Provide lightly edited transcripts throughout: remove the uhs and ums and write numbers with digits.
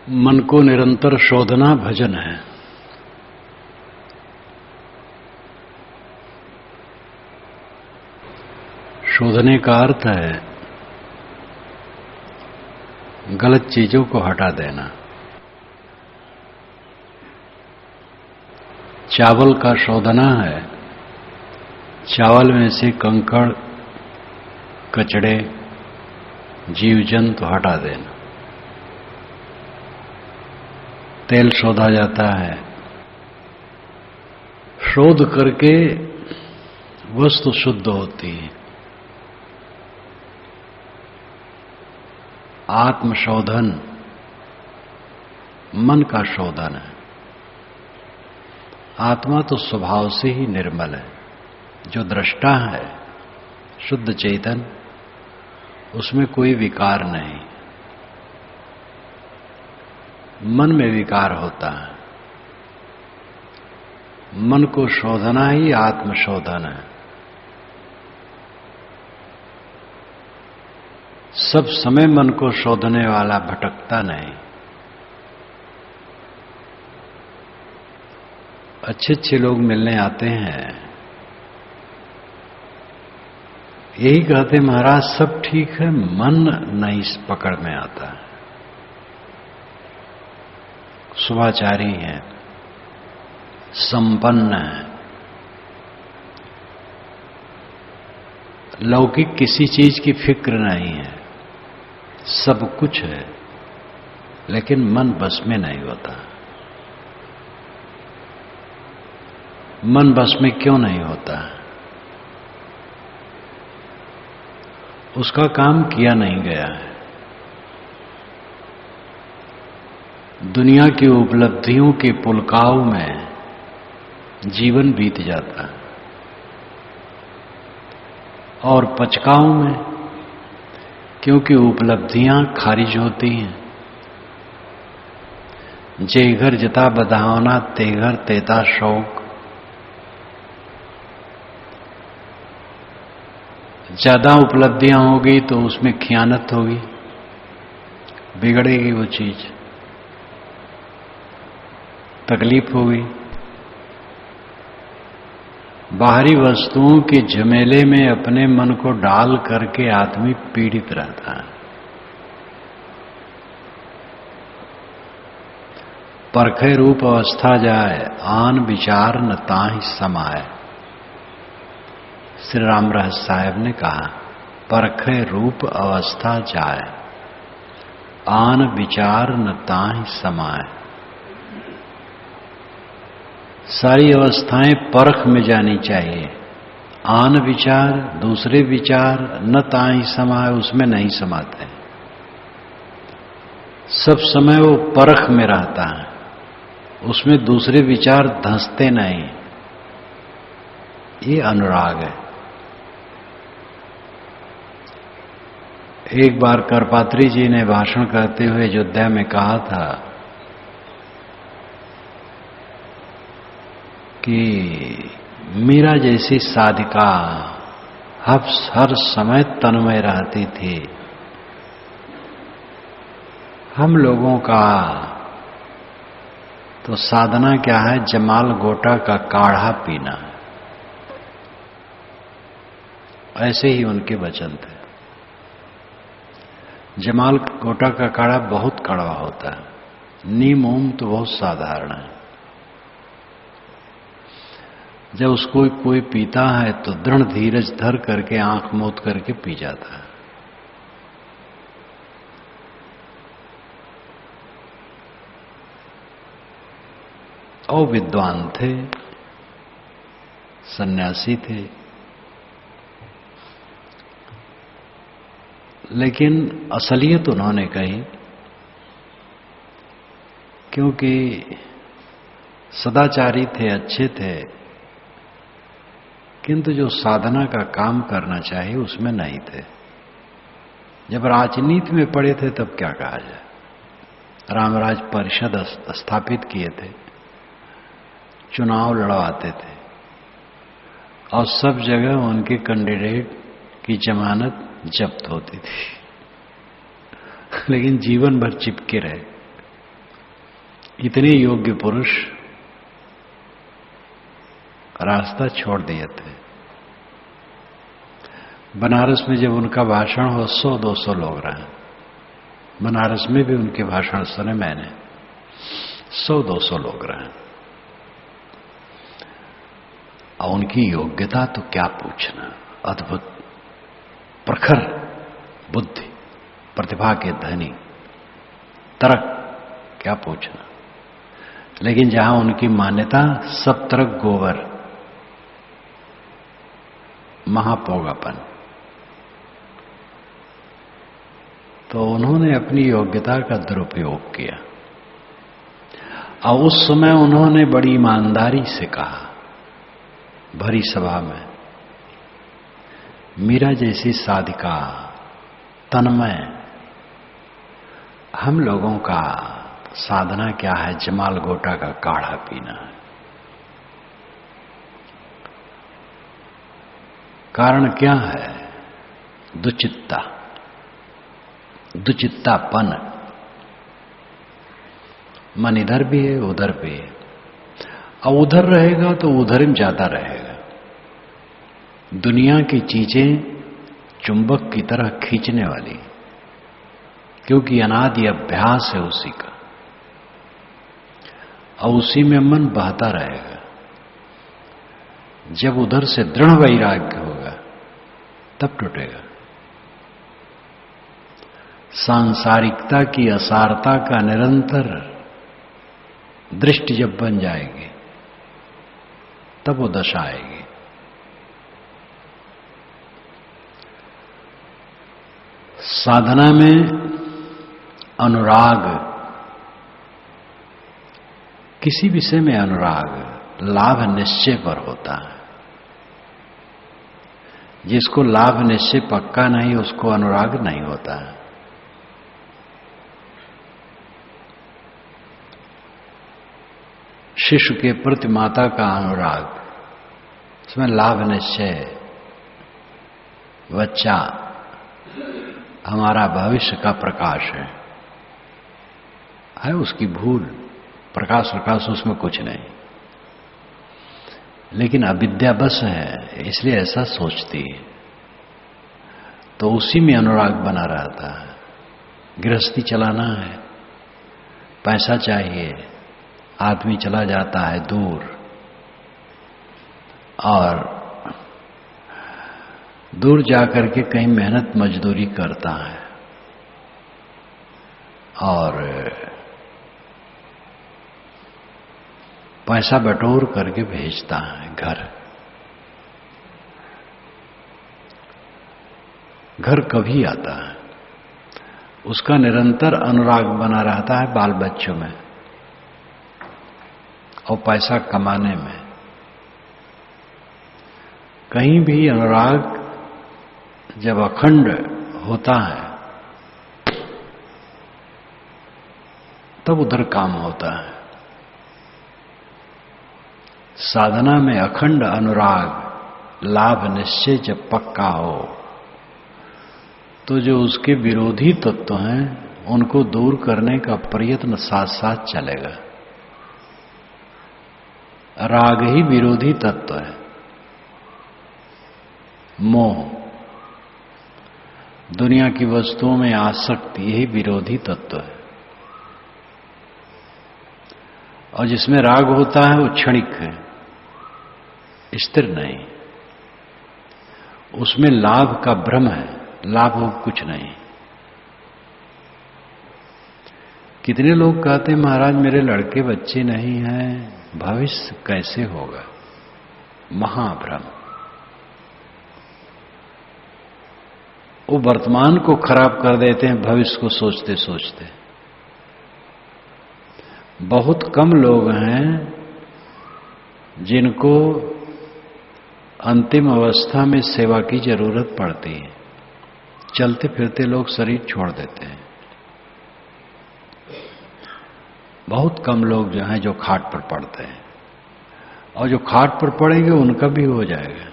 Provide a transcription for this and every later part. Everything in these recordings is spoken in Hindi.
मन को निरंतर शोधना भजन है। शोधने का अर्थ है गलत चीजों को हटा देना। चावल का शोधना है चावल में से कंकड़ कचड़े जीव जंतु हटा देना। तेल शोधा जाता है, शोध करके वस्तु शुद्ध होती है। आत्मशोधन मन का शोधन है। आत्मा तो स्वभाव से ही निर्मल है। जो दृष्टा है शुद्ध चेतन, उसमें कोई विकार नहीं। मन में विकार होता है। मन को शोधना ही आत्मशोधन है। सब समय मन को शोधने वाला भटकता नहीं। अच्छे अच्छे लोग मिलने आते हैं, यही कहते महाराज सब ठीक है, मन नहीं इस पकड़ में आता है। शुभाचारी है, संपन्न है, लौकिक किसी चीज की फिक्र नहीं है, सब कुछ है, लेकिन मन बस में नहीं होता। मन बस में क्यों नहीं होता? उसका काम किया नहीं गया है। दुनिया की उपलब्धियों के पुलकाव में जीवन बीत जाता है और पचकाव में, क्योंकि उपलब्धियां खारिज होती हैं। जे घर जता बधावना ते घर तेता शौक। ज्यादा उपलब्धियां होगी तो उसमें खियानत होगी, बिगड़ेगी वो चीज, तकलीफ होगी। बाहरी वस्तुओं के झमेले में अपने मन को डाल करके आदमी पीड़ित रहता है। परखे रूप अवस्था जाए आन विचार न ताहि समाए। श्री राम रहस्य साहब ने कहा, परखे रूप अवस्था जाए आन विचार न ताहि समाए। सारी अवस्थाएं परख में जानी चाहिए। आन विचार, दूसरे विचार न ताहि समाए, उसमें नहीं समाते। सब समय वो परख में रहता है, उसमें दूसरे विचार धंसते नहीं। ये अनुराग है। एक बार करपात्री जी ने भाषण करते हुए अयोध्या में कहा था कि मीरा जैसी साधिका हर समय तन्मय रहती थी। हम लोगों का तो साधना क्या है, जमाल गोटा का काढ़ा पीना। ऐसे ही उनके वचन थे। जमाल गोटा का काढ़ा बहुत कड़वा होता है, नीम ओम तो बहुत साधारण है। जब उसको कोई पीता है तो दृढ़ धीरज धर करके आंख मूंद करके पी जाता है। और विद्वान थे, सन्यासी थे, लेकिन असलियत उन्होंने कही, क्योंकि सदाचारी थे, अच्छे थे, किंतु जो साधना का काम करना चाहिए उसमें नहीं थे। जब राजनीति में पड़े थे तब क्या कहा जाए। रामराज परिषद स्थापित किए थे, चुनाव लड़वाते थे और सब जगह उनके कैंडिडेट की जमानत जब्त होती थी, लेकिन जीवन भर चिपके रहे। इतने योग्य पुरुष रास्ता छोड़ दिए थे। बनारस में जब उनका भाषण हो 100-200 लोग रहे। बनारस में भी उनके भाषण सुने मैंने, 100-200 लोग रहे। और उनकी योग्यता तो क्या पूछना, अद्भुत, प्रखर बुद्धि, प्रतिभा के धनी, तर्क क्या पूछना। लेकिन जहां उनकी मान्यता सब तरफ गोबर, महापोगापन, तो उन्होंने अपनी योग्यता का दुरुपयोग किया। और उस समय उन्होंने बड़ी ईमानदारी से कहा भरी सभा में, मीरा जैसी साधिका, तन्मय, हम लोगों का साधना क्या है, जमाल गोटा का काढ़ा पीना है। कारण क्या है, दुचित्ता, दुचित्तापन। मन इधर भी है उधर भी है, और उधर रहेगा तो उधर ही ज्यादा रहेगा। दुनिया की चीजें चुंबक की तरह खींचने वाली, क्योंकि अनादि अभ्यास है उसी का, और उसी में मन बहता रहेगा। जब उधर से दृढ़ वैराग्य होगा तब टूटेगा। सांसारिकता की असारता का निरंतर दृष्टि जब बन जाएगी तब वो दशा आएगी। साधना में अनुराग, किसी विषय में अनुराग लाभ निश्चय पर होता है। जिसको लाभ निश्चय पक्का नहीं उसको अनुराग नहीं होता है। शिशु के प्रति माता का अनुराग, उसमें लाभ निश्चय, बच्चा हमारा भविष्य का प्रकाश है उसकी भूल, प्रकाश उसमें कुछ नहीं, लेकिन अविद्या बस है इसलिए ऐसा सोचती है, तो उसी में अनुराग बना रहता है। गृहस्थी चलाना है, पैसा चाहिए, आदमी चला जाता है दूर और दूर जाकर के कहीं मेहनत मजदूरी करता है और पैसा बटोर करके भेजता है घर। घर कभी आता है, उसका निरंतर अनुराग बना रहता है बाल बच्चों में और पैसा कमाने में। कहीं भी अनुराग जब अखंड होता है तब उधर काम होता है। साधना में अखंड अनुराग, लाभ निश्चय जब पक्का हो तो जो उसके विरोधी तत्व हैं उनको दूर करने का प्रयत्न साथ साथ चलेगा। राग ही विरोधी तत्व है, मोह, दुनिया की वस्तुओं में आसक्ति, यही विरोधी तत्व है। और जिसमें राग होता है वो क्षणिक है, स्थिर नहीं, उसमें लाभ का भ्रम है, लाभ हो कुछ नहीं। कितने लोग कहते हैं महाराज मेरे लड़के बच्चे नहीं हैं, भविष्य कैसे होगा, महाभ्रम। वो वर्तमान को खराब कर देते हैं भविष्य को सोचते सोचते। बहुत कम लोग हैं जिनको अंतिम अवस्था में सेवा की जरूरत पड़ती है। चलते फिरते लोग शरीर छोड़ देते हैं। बहुत कम लोग जो हैं जो खाट पर पड़ते हैं, और जो खाट पर पड़ेंगे उनका भी हो जाएगा।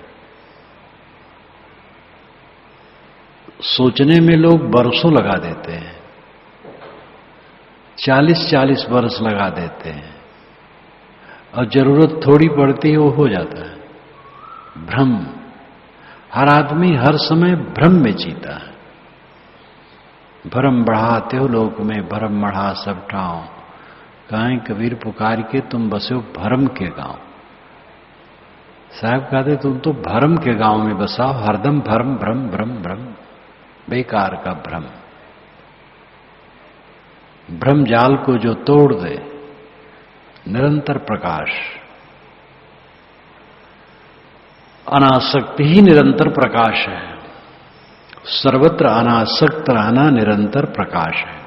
सोचने में लोग बरसों लगा देते हैं, 40-40 वर्ष लगा देते हैं और जरूरत थोड़ी पड़ती है वो हो जाता है। भ्रम, हर आदमी हर समय भ्रम में जीता है। भ्रम बढ़ाते हो लोक में, भ्रम बढ़ा सब ठाव, कहें कबीर पुकार के तुम बसे हो भरम के गांव। साहब कहते तुम तो भरम के गांव में बसाओ, हरदम भरम भ्रम भ्रम भ्रम, बेकार का भ्रम। भ्रम जाल को जो तोड़ दे, निरंतर प्रकाश, अनासक्ति ही निरंतर प्रकाश है। सर्वत्र अनासक्त रहना निरंतर प्रकाश है।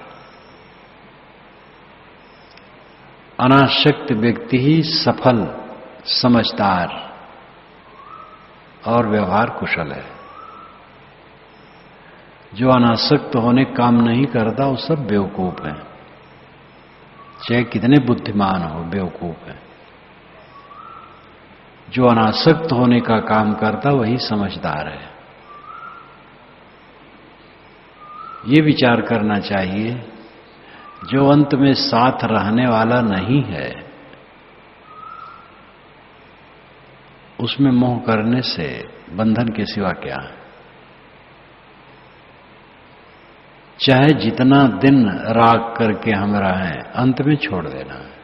अनासक्त व्यक्ति ही सफल, समझदार और व्यवहार कुशल है। जो अनासक्त होने काम नहीं करता वो सब बेवकूफ है, चाहे कितने बुद्धिमान हो, बेवकूफ है। जो अनासक्त होने का काम करता वही समझदार है। ये विचार करना चाहिए, जो अंत में साथ रहने वाला नहीं है उसमें मोह करने से बंधन के सिवा क्या है। चाहे जितना दिन राग करके हम रहें, अंत में छोड़ देना है।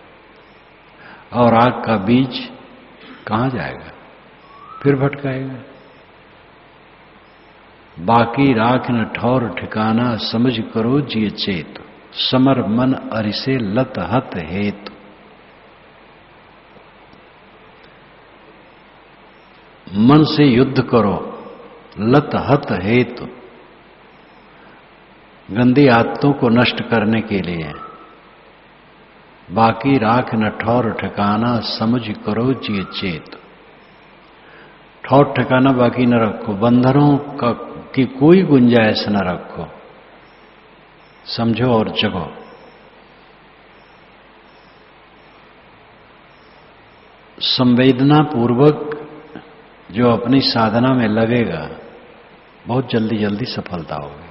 और राग का बीज कहां जाएगा, फिर भटकाएगा। बाकी राख न ठौर ठिकाना, समझ करो जिय चेत, समर मन अरिसे लत हत हेतु। मन से युद्ध करो लत हत हेतु, गंदी आदतों को नष्ट करने के लिए। बाकी राख न ठौर ठिकाना, समझ करो जिय चेत। ठौर ठिकाना बाकी न रखो, बंधनों की कोई गुंजाइश न रखो, समझो और जगो। संवेदना पूर्वक जो अपनी साधना में लगेगा बहुत जल्दी जल्दी सफलता होगी।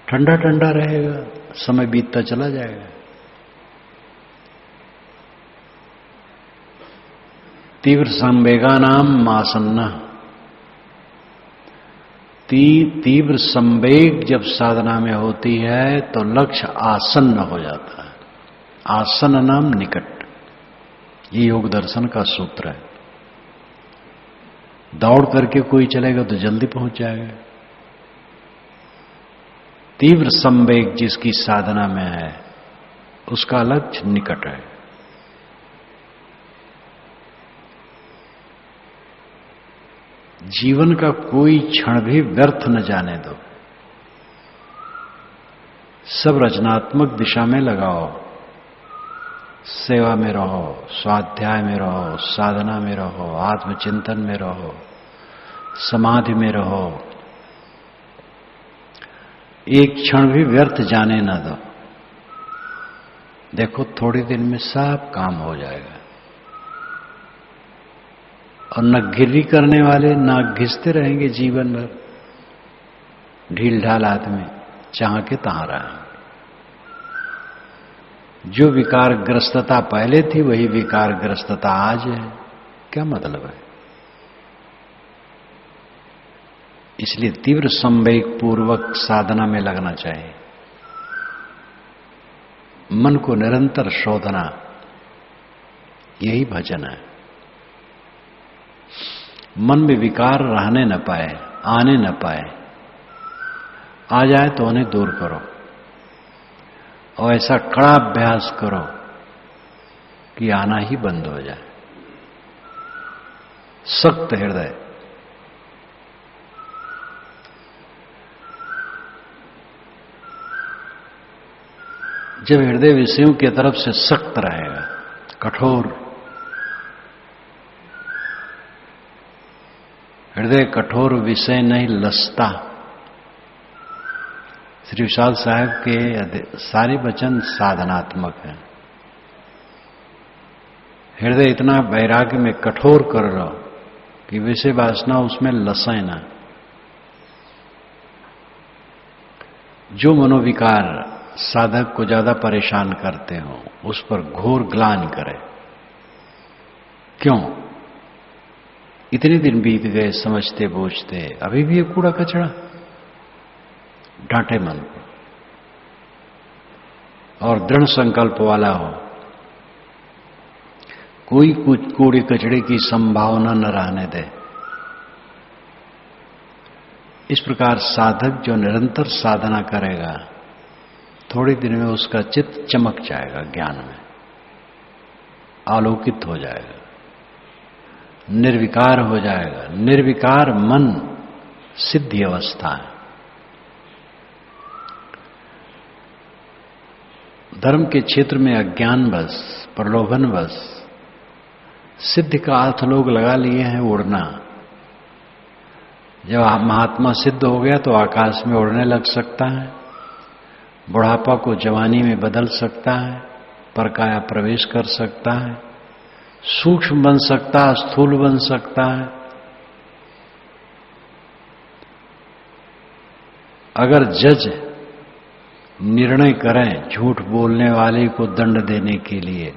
ठंडा ठंडा रहेगा, समय बीतता चला जाएगा। तीव्र संवेगानाम आसन्न, तीव्र संवेग जब साधना में होती है तो लक्ष्य आसन्न हो जाता है। आसन्न नाम निकट, ये योग दर्शन का सूत्र है। दौड़ करके कोई चलेगा तो जल्दी पहुंच जाएगा। तीव्र संवेग जिसकी साधना में है उसका लक्ष्य निकट है। जीवन का कोई क्षण भी व्यर्थ न जाने दो, सब रचनात्मक दिशा में लगाओ। सेवा में रहो, स्वाध्याय में रहो, साधना में रहो, आत्मचिंतन में रहो, समाधि में रहो। एक क्षण भी व्यर्थ जाने न दो। देखो थोड़े दिन में सब काम हो जाएगा। और न गिरी करने वाले ना घिसते रहेंगे जीवन भर। ढील ढाल आदमी चाह के तहां रहा। जो विकारग्रस्तता पहले थी वही विकारग्रस्तता आज है, क्या मतलब है। इसलिए तीव्र संवेग पूर्वक साधना में लगना चाहिए। मन को निरंतर शोधना, यही भजन है। मन में विकार रहने न पाए, आने न पाए। आ जाए तो उन्हें दूर करो और ऐसा कड़ा अभ्यास करो कि आना ही बंद हो जाए। सख्त हृदय, जब हृदय विषयों की तरफ से सख्त रहेगा, कठोर, हृदय कठोर विषय नहीं लसता। श्री विशाल साहब के सारे वचन साधनात्मक हैं। हृदय इतना वैराग्य में कठोर कर रहा कि विषय वासना उसमें लसे ना। जो मनोविकार साधक को ज्यादा परेशान करते हो, उस पर घोर ग्लानि करे। क्यों? इतने दिन बीत गए समझते बूझते, अभी भी ये कूड़ा कचरा। डांटे मन को और दृढ़ संकल्प वाला हो, कोई कुछ कूड़े कचड़े की संभावना न रहने दे। इस प्रकार साधक जो निरंतर साधना करेगा, थोड़े दिन में उसका चित्त चमक जाएगा, ज्ञान में आलोकित हो जाएगा, निर्विकार हो जाएगा। निर्विकार मन सिद्धि अवस्था है। धर्म के क्षेत्र में अज्ञानवश, प्रलोभनवश सिद्धि का अर्थ लोग लगा लिए हैं उड़ना। जब महात्मा सिद्ध हो गया तो आकाश में उड़ने लग सकता है, बुढ़ापा को जवानी में बदल सकता है, परकाया प्रवेश कर सकता है, सूक्ष्म बन सकता है, स्थूल बन सकता है। अगर जज निर्णय करें झूठ बोलने वाले को दंड देने के लिए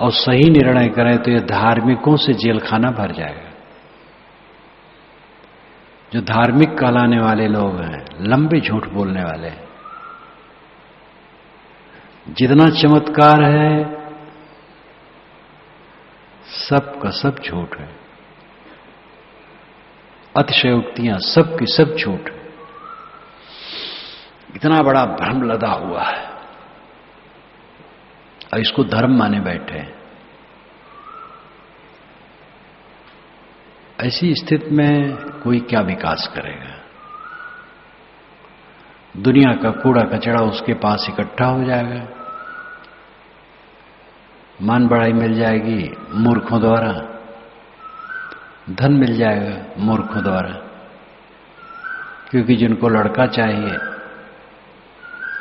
और सही निर्णय करें तो ये धार्मिकों से जेलखाना भर जाएगा। जो धार्मिक कहलाने वाले लोग हैं, लंबे झूठ बोलने वाले हैं। जितना चमत्कार है सब का सब झूठ है। अतिशयोक्तियां सब की सब झूठ है। इतना बड़ा भ्रम लदा हुआ है और इसको धर्म माने बैठे हैं। ऐसी स्थिति में कोई क्या विकास करेगा? दुनिया का कूड़ा कचरा उसके पास इकट्ठा हो जाएगा, मान बढ़ाई मिल जाएगी मूर्खों द्वारा, धन मिल जाएगा मूर्खों द्वारा। क्योंकि जिनको लड़का चाहिए,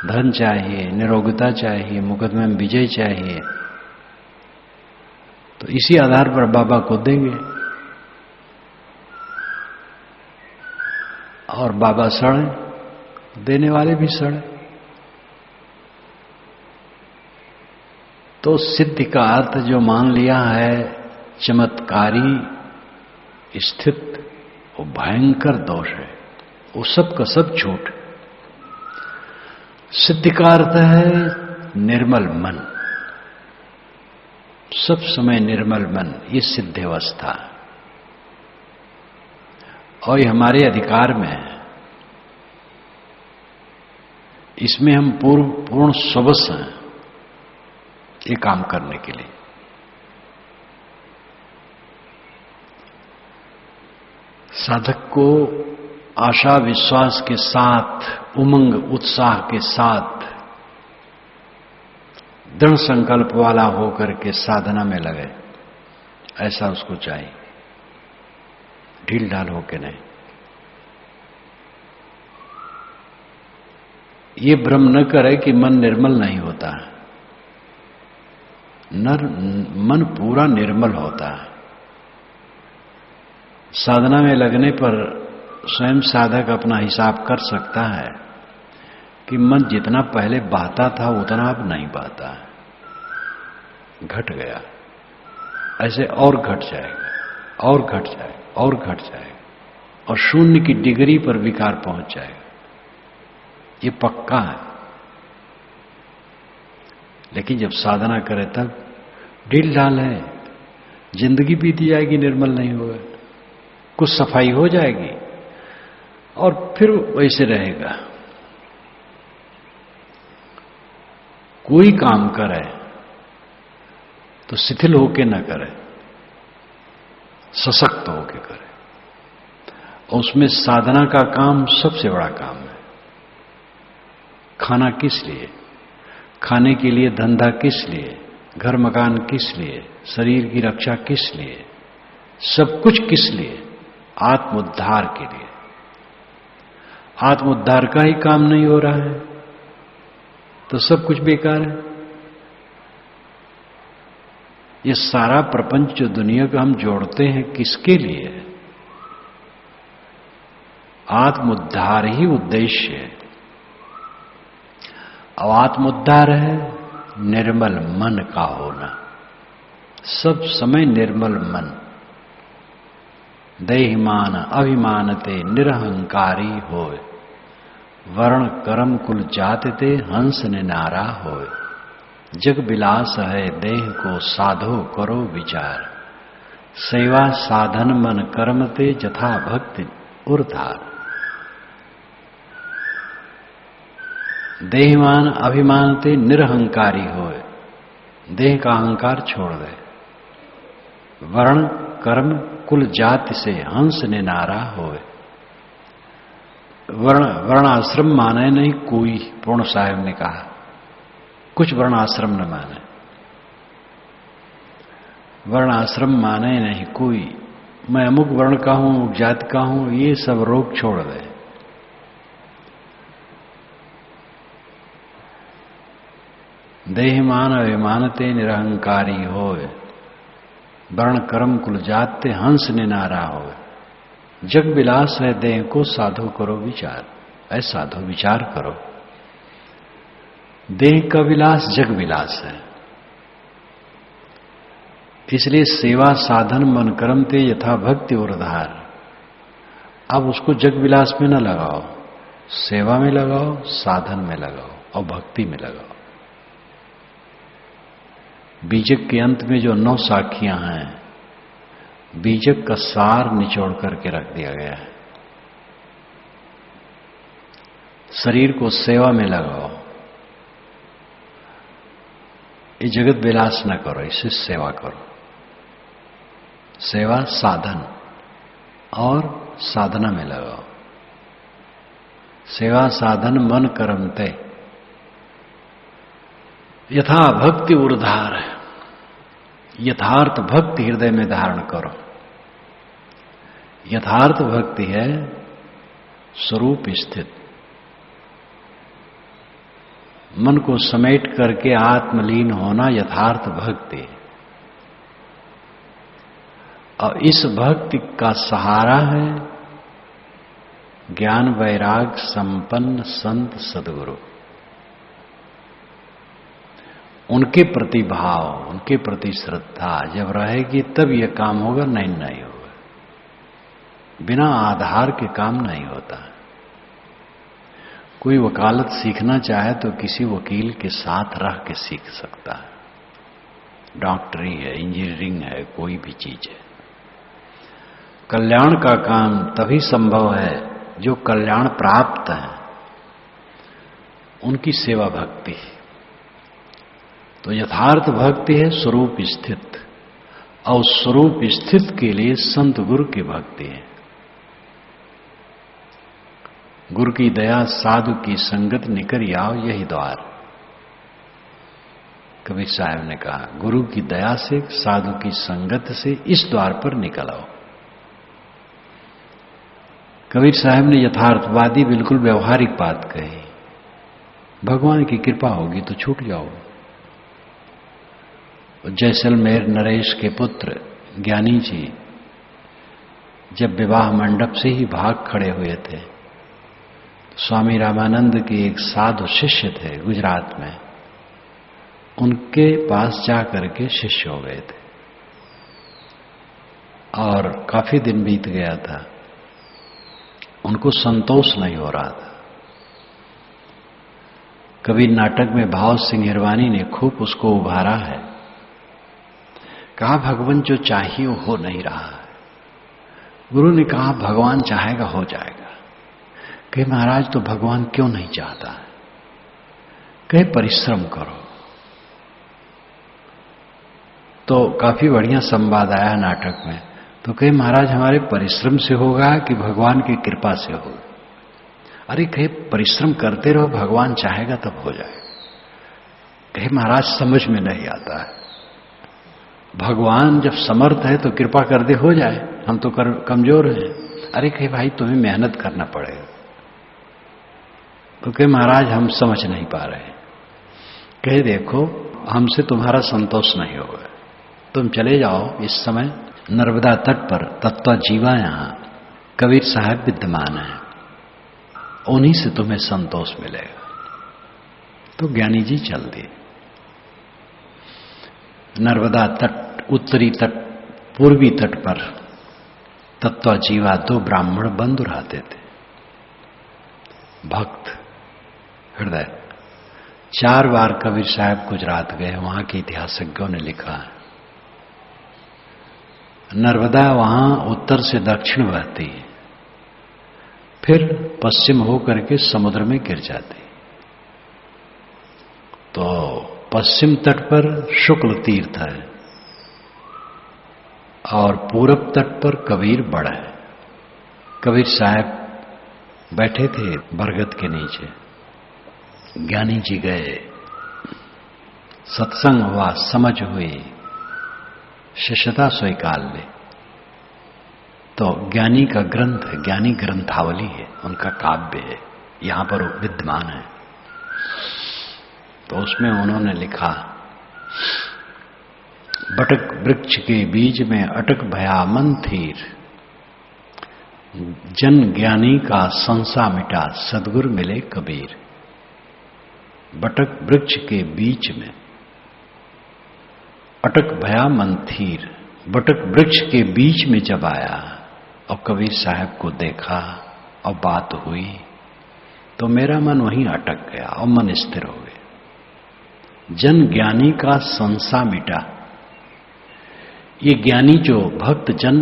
धन चाहिए, निरोगता चाहिए, मुकदमे में विजय चाहिए, तो इसी आधार पर बाबा को देंगे। और बाबा सड़े, देने वाले भी सड़े। तो सिद्धि का अर्थ जो मान लिया है चमत्कारी स्थित, वो भयंकर दोष है, वो सब का सब झूठ। सिद्धि का अर्थ है निर्मल मन, सब समय निर्मल मन, ये सिद्ध अवस्था। और ये हमारे अधिकार में है। इसमें हम पूर्ण स्वबस हैं ये काम करने के लिए। साधक को आशा विश्वास के साथ, उमंग उत्साह के साथ, दृढ़ संकल्प वाला होकर के साधना में लगे, ऐसा उसको चाहिए। ढील ढाल होके नहीं। ये भ्रम न करे कि मन निर्मल नहीं होता है। मन पूरा निर्मल होता है। साधना में लगने पर स्वयं साधक अपना हिसाब कर सकता है कि मन जितना पहले बहता था उतना अब नहीं बहता है, घट गया। ऐसे और घट जाएगा, और घट जाएगा, और घट जाएगा, और शून्य की डिग्री पर विकार पहुंच जाएगा। ये पक्का है। लेकिन जब साधना करे तब ढील ढाल है, जिंदगी बीती जाएगी, निर्मल नहीं होगा। कुछ सफाई हो जाएगी और फिर वैसे रहेगा। कोई काम करे तो शिथिल होके न करे, सशक्त होके करे। और उसमें साधना का काम सबसे बड़ा काम है। खाना किस लिए? खाने के लिए धंधा किस लिए? घर मकान किस लिए? शरीर की रक्षा किस लिए? सब कुछ किस लिए? आत्मोद्धार के लिए। आत्मोद्धार का ही काम नहीं हो रहा है तो सब कुछ बेकार है। ये सारा प्रपंच जो दुनिया को हम जोड़ते हैं किसके लिए है? आत्मोद्धार ही उद्देश्य है। अब आत्मोद्धार है निर्मल मन का होना, सब समय निर्मल मन। देहिमान अभिमानते निरहंकारी होय, वर्ण कर्म कुल जात ते हंस निनारा होय। जग विलास है देह को साधो करो विचार, सेवा साधन मन कर्म ते जथा भक्ति उर्धार। देहमान अभिमान ते निरहंकारी होए, देह का अहंकार छोड़ दे। वर्ण कर्म कुल जाति से हंस निनारा होए। वर्णाश्रम माने नहीं कोई, पूर्ण साहेब ने कहा कुछ वर्णाश्रम न माने, वर्णाश्रम माने नहीं कोई, मैं अमुक वर्ण का हूं अमुक जाति का हूं, ये सब रोग छोड़ दे। देहमान अभिमानते निरहंकारी होए, वर्ण कर्म कुल जाते हंस निनारा होए। जग विलास है देह को साधु करो विचार, ऐ साधु विचार करो। देह का विलास जग विलास है, इसलिए सेवा साधन मन कर्म ते यथा भक्ति उर्धार। अब उसको जग विलास में न लगाओ, सेवा में लगाओ, साधन में लगाओ और भक्ति में लगाओ। बीजक के अंत में जो 9 साखियां हैं, बीजक का सार निचोड़ करके रख दिया गया है। शरीर को सेवा में लगाओ, ये जगत विलास न करो, इससे सेवा करो। सेवा साधन और साधना में लगाओ। सेवा साधन मन कर्म ते यथा भक्ति उर्धार, यथार्थ भक्ति हृदय में धारण करो। यथार्थ भक्ति है स्वरूप स्थित, मन को समेट करके आत्मलीन होना यथार्थ भक्ति है। और इस भक्ति का सहारा है ज्ञान वैराग संपन्न संत सद्गुरु। उनके प्रति भाव, उनके प्रति श्रद्धा जब रहेगी तब यह काम होगा, नहीं होगा। बिना आधार के काम नहीं होता। कोई वकालत सीखना चाहे तो किसी वकील के साथ रह के सीख सकता है। डॉक्टरी है, इंजीनियरिंग है, कोई भी चीज है। कल्याण का काम तभी संभव है जो कल्याण प्राप्त है, उनकी सेवा भक्ति। तो यथार्थ भक्ति है स्वरूप स्थित, और स्वरूप स्थित के लिए संत गुरु की भक्ति है। गुरु की दया साधु की संगत निकर आओ यही द्वार। कबीर साहब ने कहा गुरु की दया से, साधु की संगत से इस द्वार पर निकल आओ। कबीर साहब ने यथार्थवादी बिल्कुल व्यवहारिक बात कही। भगवान की कृपा होगी तो छूट जाओ। जैसलमेर नरेश के पुत्र ज्ञानी जी जब विवाह मंडप से ही भाग खड़े हुए थे, स्वामी रामानंद के एक साधु शिष्य थे गुजरात में, उनके पास जाकर के शिष्य हो गए थे। और काफी दिन बीत गया था, उनको संतोष नहीं हो रहा था। कबीर नाटक में भाव सिंह हिरवानी ने खूब उसको उभारा है। कहा भगवान जो चाहिए वो हो नहीं रहा है। गुरु ने कहा भगवान चाहेगा हो जाएगा। कहे महाराज तो भगवान क्यों नहीं चाहता है? कहे परिश्रम करो। तो काफी बढ़िया संवाद आया नाटक में। तो कहे महाराज हमारे परिश्रम से होगा कि भगवान की कृपा से होगा? अरे कहे परिश्रम करते रहो, भगवान चाहेगा तब हो जाएगा। कहे महाराज समझ में नहीं आता है, भगवान जब समर्थ है तो कृपा कर दे हो जाए, हम तो कमजोर हैं। अरे कहे भाई तुम्हें मेहनत करना पड़ेगा। तो कहे महाराज हम समझ नहीं पा रहे। कहे देखो हमसे तुम्हारा संतोष नहीं होगा, तुम चले जाओ। इस समय नर्मदा तट पर तत्व जीवा यहां कबीर साहब विद्यमान है, उन्हीं से तुम्हें संतोष मिलेगा। तो ज्ञानी जी चल दिए। नर्मदा तट, उत्तरी तट, पूर्वी तट पर तत्व जीवा 2 ब्राह्मण बंधु रहते थे, भक्त हृदय। 4 बार कबीर साहब गुजरात गए, वहां के इतिहासज्ञों ने लिखा है नर्मदा वहां उत्तर से दक्षिण बहती है, फिर पश्चिम होकर के समुद्र में गिर जाती। तो पश्चिम तट पर शुक्ल तीर्थ है और पूरब तट पर कबीर बड़ है। कबीर साहब बैठे थे बरगद के नीचे, ज्ञानी जी गए, सत्संग हुआ, समझ हुई, शिष्यता स्वीकार ले। तो ज्ञानी का ग्रंथ, ज्ञानी ग्रंथावली है, उनका काव्य है, यहां पर विद्यमान है। तो उसमें उन्होंने लिखा बटक वृक्ष के बीज में अटक भया मन थीर, जन ज्ञानी का संसा मिटा, सदगुरु मिले कबीर। बटक वृक्ष के बीच में अटक भया मन थीर, बटक वृक्ष के बीच में जब आया और कबीर साहब को देखा और बात हुई तो मेरा मन वहीं अटक गया और मन स्थिर हो गया। जन ज्ञानी का संसा मिटा, ये ज्ञानी जो भक्त जन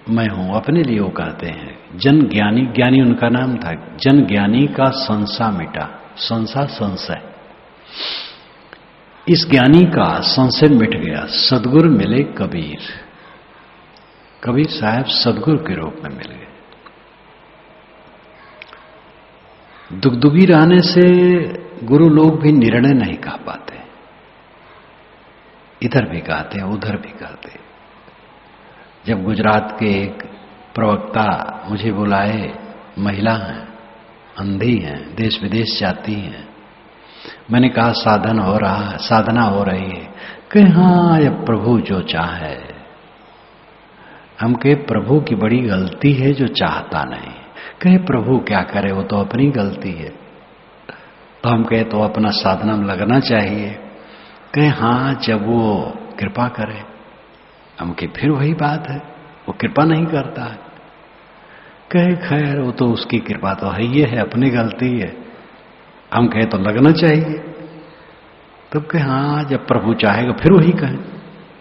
मैं हूं, अपने लिए वो कहते हैं जन ज्ञानी, ज्ञानी उनका नाम था। जन ज्ञानी का संसा मिटा, संसा संशय, इस ज्ञानी का संशय मिट गया, सदगुरु मिले कबीर। कबीर साहब सदगुरु के रूप में मिल गए। दुगदुगी रहने से गुरु लोग भी निर्णय नहीं कह पाते, इधर भी कहते हैं उधर भी कहते हैं। जब गुजरात के एक प्रवक्ता मुझे बुलाए, महिला हैं, अंधी हैं, देश विदेश जाती हैं, मैंने कहा साधन हो रहा है, साधना हो रही है। कि हाँ, ये प्रभु जो चाहे। हम कहे प्रभु की बड़ी गलती है जो चाहता नहीं। कहे प्रभु क्या करे, वो तो अपनी गलती है। तो हम कहे तो अपना साधना में लगना चाहिए। कहे हाँ, जब वो कृपा करे। हम कहे फिर वही बात है, वो कृपा नहीं करता है। कहे खैर वो तो उसकी कृपा तो है ही है, अपनी गलती है। हम कहे तो लगना चाहिए। तब कहे हाँ, जब प्रभु चाहेगा फिर वही कहे।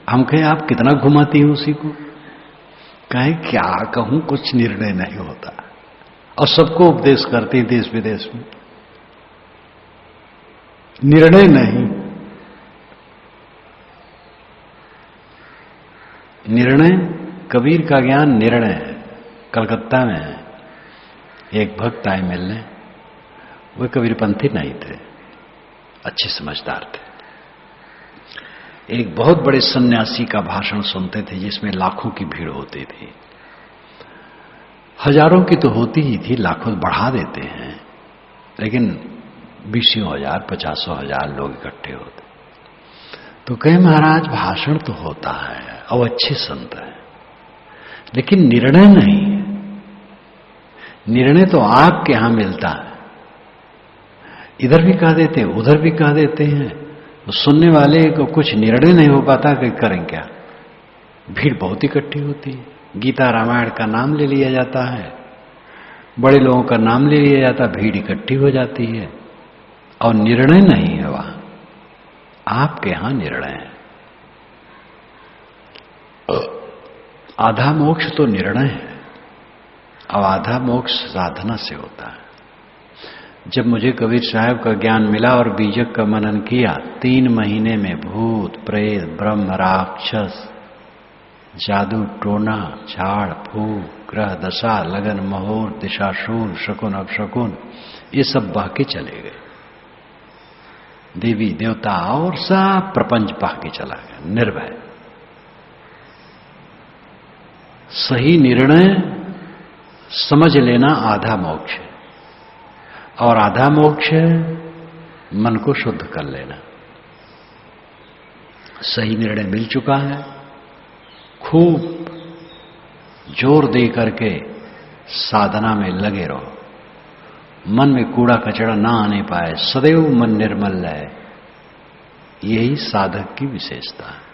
हम कहे आप कितना घुमाती हो उसी को। कहे क्या कहूं, कुछ निर्णय नहीं होता। और सबको उपदेश करती देश विदेश में, निर्णय नहीं। निर्णय, कबीर का ज्ञान निर्णय है। कलकत्ता में एक भक्त आए मिलने, वे कबीरपंथी नहीं थे, अच्छे समझदार थे। एक बहुत बड़े सन्यासी का भाषण सुनते थे जिसमें लाखों की भीड़ होती थी। हजारों की तो होती ही थी, लाखों बढ़ा देते हैं, लेकिन 20,000 50,000 लोग इकट्ठे होते। तो कहे महाराज भाषण तो होता है और अच्छे संत है, लेकिन निर्णय नहीं है। निर्णय तो आपके यहां मिलता है, इधर भी कह देते हैं उधर भी कह देते हैं। तो सुनने वाले को कुछ निर्णय नहीं हो पाता कि करें क्या। भीड़ बहुत इकट्ठी होती है, गीता रामायण का नाम ले लिया जाता है, बड़े लोगों का नाम ले लिया जाता है, भीड़ इकट्ठी हो जाती है और निर्णय नहीं है वहां। आपके यहां निर्णय है। आधा मोक्ष तो निर्णय है और आधा मोक्ष साधना से होता है। जब मुझे कबीर साहब का ज्ञान मिला और बीजक का मनन किया, 3 महीने में भूत प्रेत ब्रह्म राक्षस जादू टोना झाड़ फूक ग्रह दशा लगन महोर दिशाशूल शकुन अपशकुन ये सब बह के चले गए। देवी देवता और सब प्रपंच बह के चला गया निर्भय। सही निर्णय समझ लेना आधा मोक्ष है, और आधा मोक्ष है मन को शुद्ध कर लेना। सही निर्णय मिल चुका है, खूब जोर दे करके साधना में लगे रहो। मन में कूड़ा कचरा ना आने पाए, सदैव मन निर्मल रहे, यही साधक की विशेषता है।